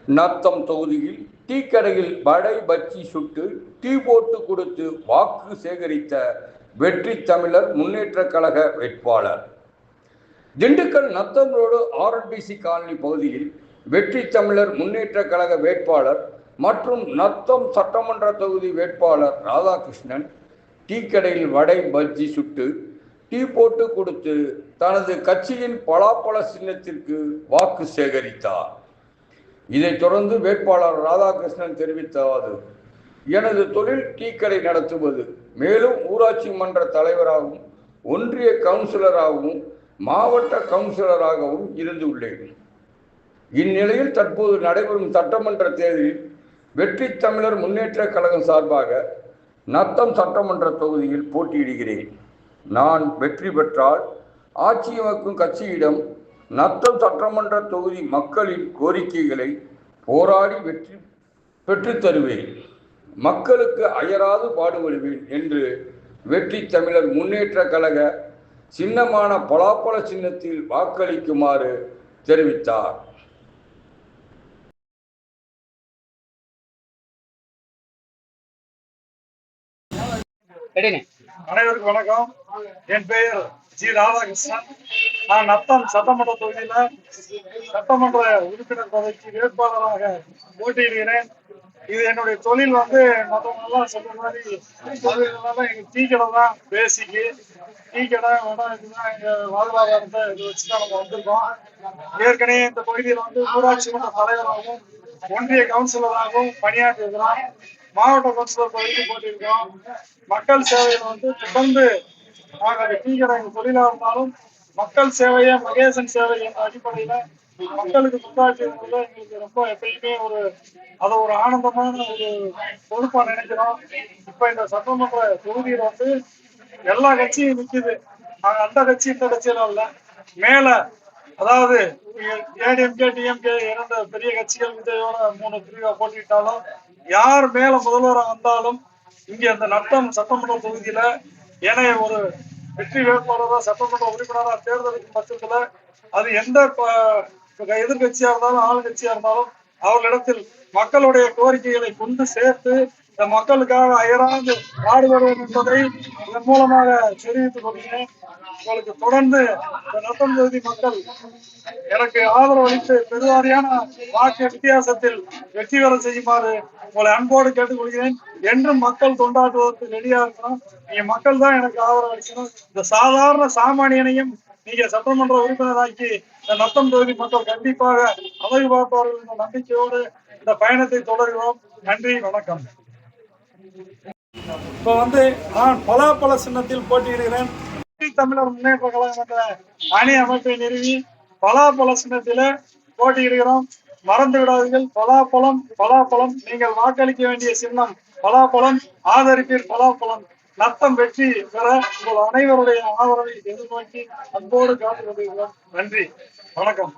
நத்தம் தொகுதியில் டீ கடையில் வடை பஜ்ஜி சுட்டு டீ போட்டு கொடுத்து வாக்கு சேகரித்த வெற்றி தமிழர் முன்னேற்ற கழக வேட்பாளர். Dindigul Natham road RNDC colony பகுதியில் வெற்றி தமிழர் முன்னேற்ற கழக வேட்பாளர் மற்றும் நத்தம் சட்டமன்ற தொகுதி வேட்பாளர் ராதாகிருஷ்ணன் டீ கடையில் வடை பஜ்ஜி சுட்டு டீ போட்டு கொடுத்து தனது கட்சியின் பலாப்பழ சின்னத்திற்கு வாக்கு சேகரித்தார். இதைத் தொடர்ந்து வேட்பாளர் ராதாகிருஷ்ணன் தெரிவித்ததாவது: எனது தொழில் டீ கடை நடத்துவது. மேலும் ஊராட்சி மன்ற தலைவராகவும் ஒன்றிய கவுன்சிலராகவும் மாவட்ட கவுன்சிலராகவும் இருந்து உள்ளேன். இந்நிலையில் தற்போது நடைபெறும் சட்டமன்ற தேர்தலில் வெற்றி தமிழர் முன்னேற்ற கழகம் சார்பாக நத்தம் சட்டமன்ற தொகுதியில் போட்டியிடுகிறேன். நான் வெற்றி பெற்றால் ஆட்சி அமைக்கும் கட்சியிடம் நத்தம் சட்டமன்ற தொகுதி மக்களின் கோரிக்கைகளை போராடி வெற்றி பெற்றுத் தருவேன். மக்களுக்கு அயராது பாடுபடுவேன் என்று வெற்றி தமிழர் முன்னேற்ற கழக சின்னமான பலாப்பழ சின்னத்தில் வாக்களிக்குமாறு தெரிவித்தார். அனைவருக்கும் வணக்கம். என் பெயர் ஜி ராதாகிருஷ்ணன். நான் நத்தம் சட்டமன்ற தொகுதியில சட்டமன்ற உறுப்பினர் பதவிக்கு வேட்பாளராக போட்டியிடுகிறேன். இது என்னுடைய தொழில் மற்றவங்கெல்லாம் சொல்ற மாதிரி எங்க டீ கடை தான் பேசிக்கு. டீ கடை இதுதான் எங்க வாழ்வாதாரத்தை இதை வச்சுதான் நம்ம வந்திருக்கோம். ஏற்கனவே இந்த பகுதியில் ஊராட்சி மன்ற தலைவராகவும் ஒன்றிய கவுன்சிலராகவும் பணியாற்றிருக்கிறோம். மாவட்ட கவுன்சிலர் பகுதிக்கு போட்டிருக்கோம். மக்கள் சேவையில் தொடர்ந்து நாங்கள் டீ கடை தொழிலாக இருந்தாலும் மக்கள் சேவையை மகேசன் சேவை என்ற அடிப்படையில மக்களுக்கு தொண்டாற்றுவதில் எங்களுக்கு ரொம்ப எப்பயுமே அதை ஒரு ஆனந்தமான ஒரு பொறுப்பா நினைக்கிறோம். இப்ப இந்த சட்டமன்ற தொகுதியில எல்லா கட்சியும் நிக்குது. நாங்க அந்த கட்சி இந்த கட்சியெல்லாம் இல்ல. மேல அதாவது ஏடிஎம்கே டிஎம்கே இரண்டு பெரிய கட்சிகள் விஜயோட 3 பிரிவா போட்டிட்டாலும் யார் மேல முதல்வராக வந்தாலும் இங்க அந்த நத்தம் சட்டமன்ற தொகுதியில ஏனைய ஒரு வெற்றி வேட்பாளராக சட்டமன்ற உறுப்பினராக தேர்ந்தெடுக்கும் பட்சத்துல அது எந்த எதிர்கட்சியா இருந்தாலும் ஆளுங்கட்சியா இருந்தாலும் அவர்களிடத்தில் மக்களுடைய கோரிக்கைகளை கொண்டு சேர்த்து இந்த மக்களுக்காக அயராது பாடுபடுவோம் என்பதை இதன் மூலமாக தெரிவித்துக் கொள்கிறேன். உங்களுக்கு தொடர்ந்து இந்த நத்தம் தொகுதி மக்கள் எனக்கு ஆதரவு அளித்து பெருவாரியான வாக்கு வித்தியாசத்தில் வெற்றி பெற செய்யுமாறு உங்களை அன்போடு கேட்டுக்கொள்கிறேன். என்றும் மக்கள் தொண்டாற்றுவதற்கு ரெடியா இருக்கணும். நீங்க மக்கள் தான் எனக்கு ஆதரவு அளிக்கணும். இந்த சாதாரண சாமானியனையும் நீங்க சட்டமன்ற உறுப்பினராக்கி இந்த நத்தம் தொகுதி மக்கள் கண்டிப்பாக அழகு பார்ப்பார்கள் என்ற நம்பிக்கையோடு இந்த பயணத்தை தொடர்கிறோம். நன்றி, வணக்கம். இப்ப நான் பலாப்பழ சின்னத்தில் போட்டியிடுகிறேன். தமிழர் முன்னேற்ற கழகம் என்ற அணி அமைப்பை நிறுவி பலாப்பழ சின்னத்தில போட்டியிடுகிறோம். மறந்து விடாதீர்கள். பலாப்பழம் பலாப்பழம். நீங்கள் வாக்களிக்க வேண்டிய சின்னம் பலாப்பழம். ஆதரிப்பீர் பலாப்பழம். நத்தம் வெற்றி பெற உங்கள் அனைவருடைய ஆதரவை எதிர்நோக்கி அன்போடு காத்துக் கொண்டிருக்கிறோம். நன்றி, வணக்கம்.